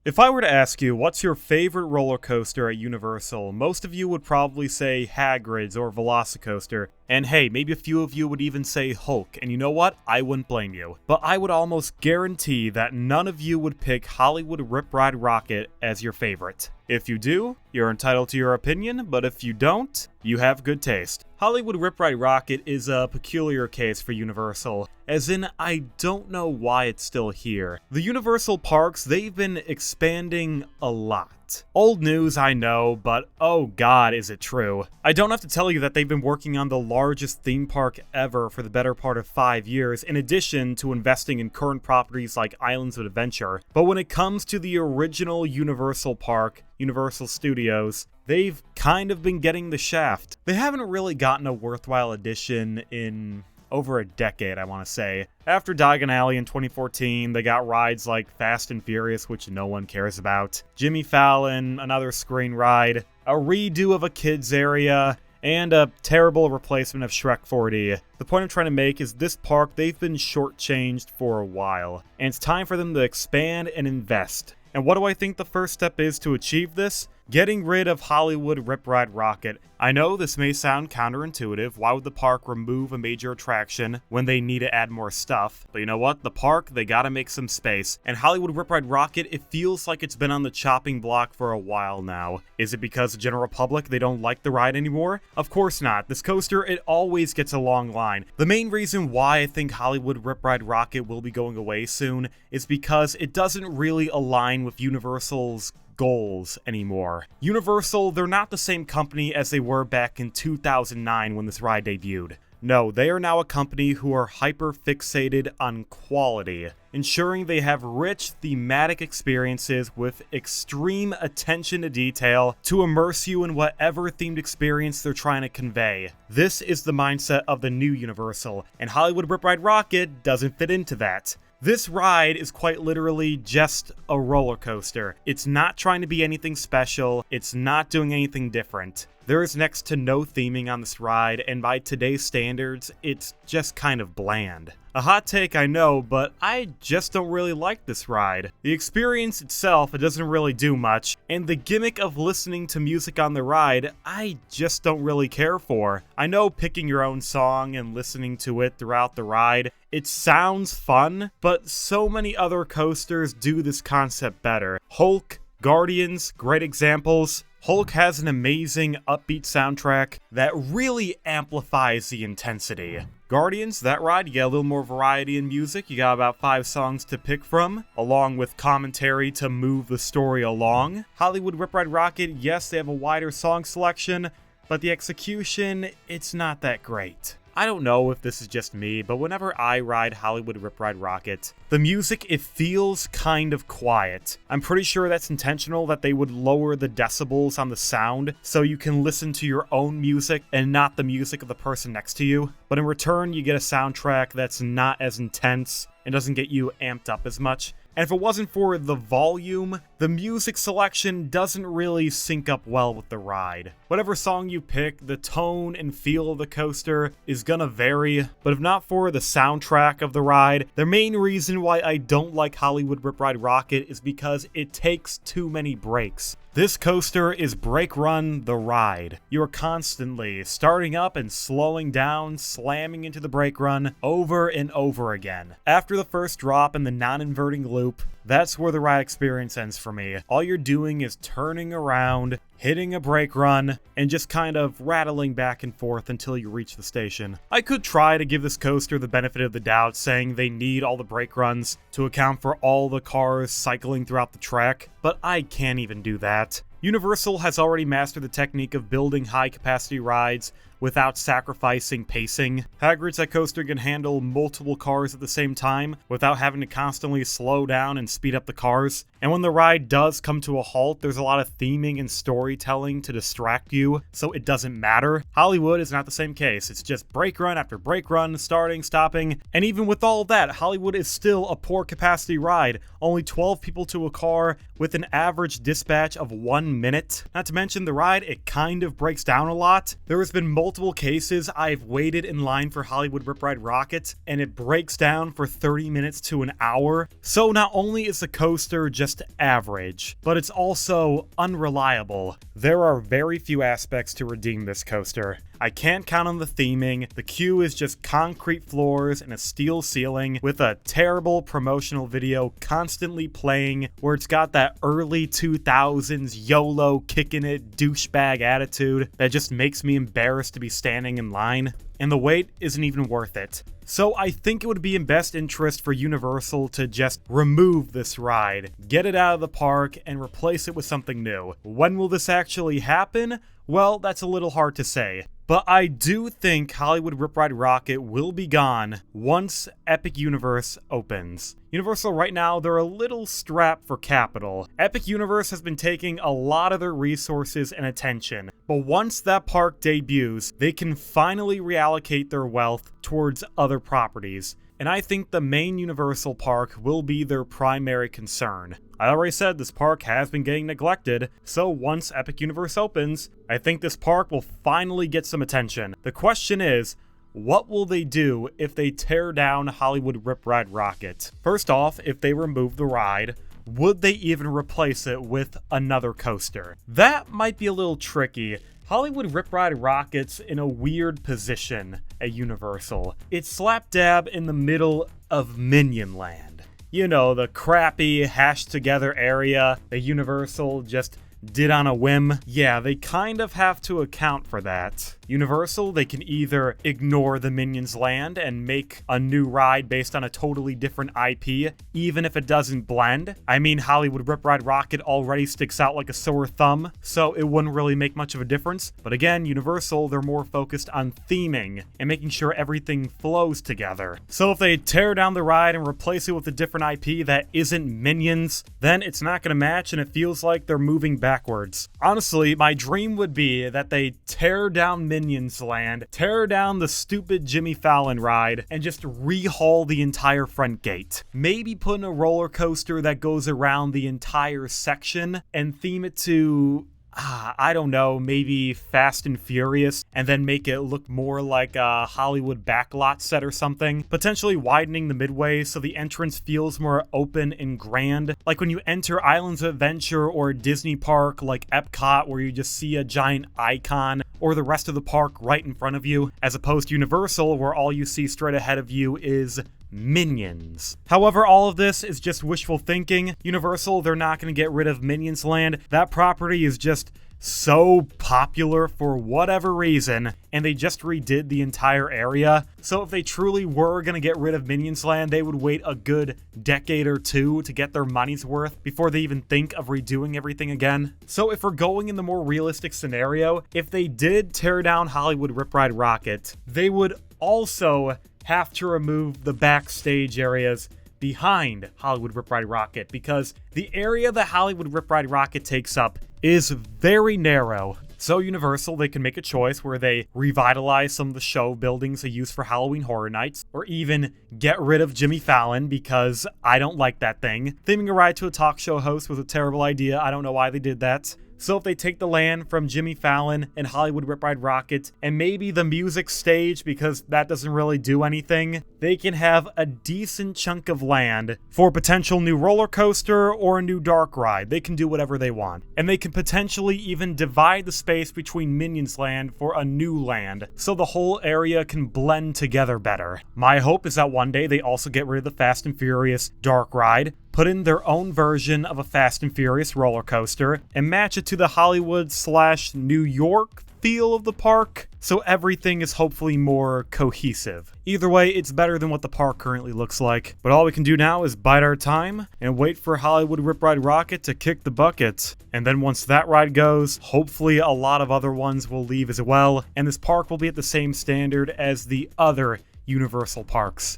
If I were to ask you what's your favorite roller coaster at Universal, most of you would probably say Hagrid's or Velocicoaster, and hey, maybe a few of you would even say Hulk, and you know what? I wouldn't blame you. But I would almost guarantee that none of you would pick Hollywood Rip Ride Rockit as your favorite. If you do, you're entitled to your opinion, but if you don't, you have good taste. Hollywood Rip Ride Rockit is a peculiar case for Universal, as in I don't know why it's still here. The Universal parks, they've been expanding a lot. Old news, I know, but oh god, is it true. I don't have to tell you that they've been working on the largest theme park ever for the better part of 5 years, in addition to investing in current properties like Islands of Adventure. But when it comes to the original Universal park, Universal Studios, they've kind of been getting the shaft. They haven't really gotten a worthwhile addition in over a decade, I want to say. After Diagon Alley in 2014, they got rides like Fast and Furious, which no one cares about, Jimmy Fallon, another screen ride, a redo of a kids area, and a terrible replacement of Shrek 4D. The point I'm trying to make is this park, they've been shortchanged for a while, and it's time for them to expand and invest. And what do I think the first step is to achieve this? Getting rid of Hollywood Rip Ride Rockit. I know this may sound counterintuitive. Why would the park remove a major attraction when they need to add more stuff? But you know what? The park, they gotta make some space. And Hollywood Rip Ride Rockit, it feels like it's been on the chopping block for a while now. Is it because the general public, they don't like the ride anymore? Of course not. This coaster, it always gets a long line. The main reason why I think Hollywood Rip Ride Rockit will be going away soon is because it doesn't really align with Universal's goals anymore. Universal, they're not the same company as they were back in 2009 when this ride debuted. No, they are now a company who are hyper-fixated on quality, ensuring they have rich thematic experiences with extreme attention to detail to immerse you in whatever themed experience they're trying to convey. This is the mindset of the new Universal, and Hollywood Rip Ride Rockit doesn't fit into that. This ride is quite literally just a roller coaster. It's not trying to be anything special, it's not doing anything different. There is next to no theming on this ride, and by today's standards, it's just kind of bland. A hot take, I know, but I just don't really like this ride. The experience itself, it doesn't really do much, and the gimmick of listening to music on the ride, I just don't really care for. I know picking your own song and listening to it throughout the ride, it sounds fun, but so many other coasters do this concept better. Hulk, Guardians, great examples. Hulk has an amazing upbeat soundtrack that really amplifies the intensity. Guardians, that ride, you get a little more variety in music. You got about 5 songs to pick from, along with commentary to move the story along. Hollywood Rip Ride Rockit, yes, they have a wider song selection, but the execution, it's not that great. I don't know if this is just me, but whenever I ride Hollywood Rip Ride Rockit, the music, it feels kind of quiet. I'm pretty sure that's intentional, that they would lower the decibels on the sound so you can listen to your own music and not the music of the person next to you. But in return, you get a soundtrack that's not as intense and doesn't get you amped up as much. And if it wasn't for the volume, the music selection doesn't really sync up well with the ride. Whatever song you pick, the tone and feel of the coaster is gonna vary, but if not for the soundtrack of the ride, the main reason why I don't like Hollywood Rip Ride Rockit is because it takes too many breaks. This coaster is Brake Run the ride. You are constantly starting up and slowing down, slamming into the brake run over and over again. After the first drop in the non-inverting loop, that's where the ride experience ends for me. All you're doing is turning around, hitting a brake run, and just kind of rattling back and forth until you reach the station. I could try to give this coaster the benefit of the doubt, saying they need all the brake runs to account for all the cars cycling throughout the track, but I can't even do that. Universal has already mastered the technique of building high-capacity rides without sacrificing pacing. Hagrid's that coaster can handle multiple cars at the same time without having to constantly slow down and speed up the cars. And when the ride does come to a halt, there's a lot of theming and storytelling to distract you, so it doesn't matter. Hollywood is not the same case. It's just brake run after brake run, starting, stopping, and even with all of that, Hollywood is still a poor capacity ride. Only 12 people to a car with an average dispatch of 1 minute. Not to mention the ride, it kind of breaks down a lot. There has been multiple multiple cases, I've waited in line for Hollywood Rip Ride Rockit, and it breaks down for 30 minutes to an hour. So not only is the coaster just average, but it's also unreliable. There are very few aspects to redeem this coaster. I can't count on the theming. The queue is just concrete floors and a steel ceiling with a terrible promotional video constantly playing where it's got that early 2000s YOLO kicking it douchebag attitude that just makes me embarrassed to be standing in line. And the wait isn't even worth it. So I think it would be in best interest for Universal to just remove this ride, get it out of the park, and replace it with something new. When will this actually happen? Well, that's a little hard to say. But I do think Hollywood Rip Ride Rockit will be gone once Epic Universe opens. Universal right now, they're a little strapped for capital. Epic Universe has been taking a lot of their resources and attention, but once that park debuts, they can finally reallocate their wealth towards other properties. And I think the main Universal park will be their primary concern. I already said this park has been getting neglected, so once Epic Universe opens, I think this park will finally get some attention. The question is, what will they do if they tear down Hollywood Rip Ride Rockit? First off, if they remove the ride, would they even replace it with another coaster? That might be a little tricky. Hollywood Rip Ride Rockit's in a weird position at Universal. It's slap dab in the middle of Minion Land. You know, the crappy, hashed together area that Universal just did on a whim. Yeah, they kind of have to account for that. Universal, they can either ignore the Minions Land and make a new ride based on a totally different IP, even if it doesn't blend. I mean, Hollywood Rip Ride Rockit already sticks out like a sore thumb, so it wouldn't really make much of a difference. But again, Universal, they're more focused on theming and making sure everything flows together. So if they tear down the ride and replace it with a different IP that isn't Minions, then it's not going to match and it feels like they're moving backwards. Honestly, my dream would be that they tear down Minions Land, tear down the stupid Jimmy Fallon ride, and just rehaul the entire front gate. Maybe put in a roller coaster that goes around the entire section and theme it to I don't know, maybe Fast and Furious, and then make it look more like a Hollywood backlot set or something. Potentially widening the midway so the entrance feels more open and grand. Like when you enter Islands of Adventure or a Disney park like Epcot, where you just see a giant icon or the rest of the park right in front of you, as opposed to Universal, where all you see straight ahead of you is Minions. However, all of this is just wishful thinking. Universal, they're not going to get rid of Minions Land. That property is just so popular for whatever reason, and they just redid the entire area. So if they truly were going to get rid of Minions Land, they would wait a good decade or two to get their money's worth before they even think of redoing everything again. So if we're going in the more realistic scenario, if they did tear down Hollywood Rip Ride Rockit, they would also have to remove the backstage areas behind Hollywood Rip Ride Rockit, because the area that Hollywood Rip Ride Rockit takes up is very narrow. So Universal, they can make a choice where they revitalize some of the show buildings they use for Halloween Horror Nights, or even get rid of Jimmy Fallon, because I don't like that thing. Theming a ride to a talk show host was a terrible idea. I don't know why they did that. So if they take the land from Jimmy Fallon and Hollywood Rip Ride Rockit, and maybe the music stage, because that doesn't really do anything, they can have a decent chunk of land for a potential new roller coaster or a new dark ride. They can do whatever they want. And they can potentially even divide the space between Minions Land for a new land, so the whole area can blend together better. My hope is that one day they also get rid of the Fast and Furious dark ride, put in their own version of a Fast and Furious roller coaster, and match it to the Hollywood/New York feel of the park, so everything is hopefully more cohesive. Either way, it's better than what the park currently looks like. But all we can do now is bide our time and wait for Hollywood Rip Ride Rockit to kick the bucket. And then once that ride goes, hopefully a lot of other ones will leave as well, and this park will be at the same standard as the other Universal parks.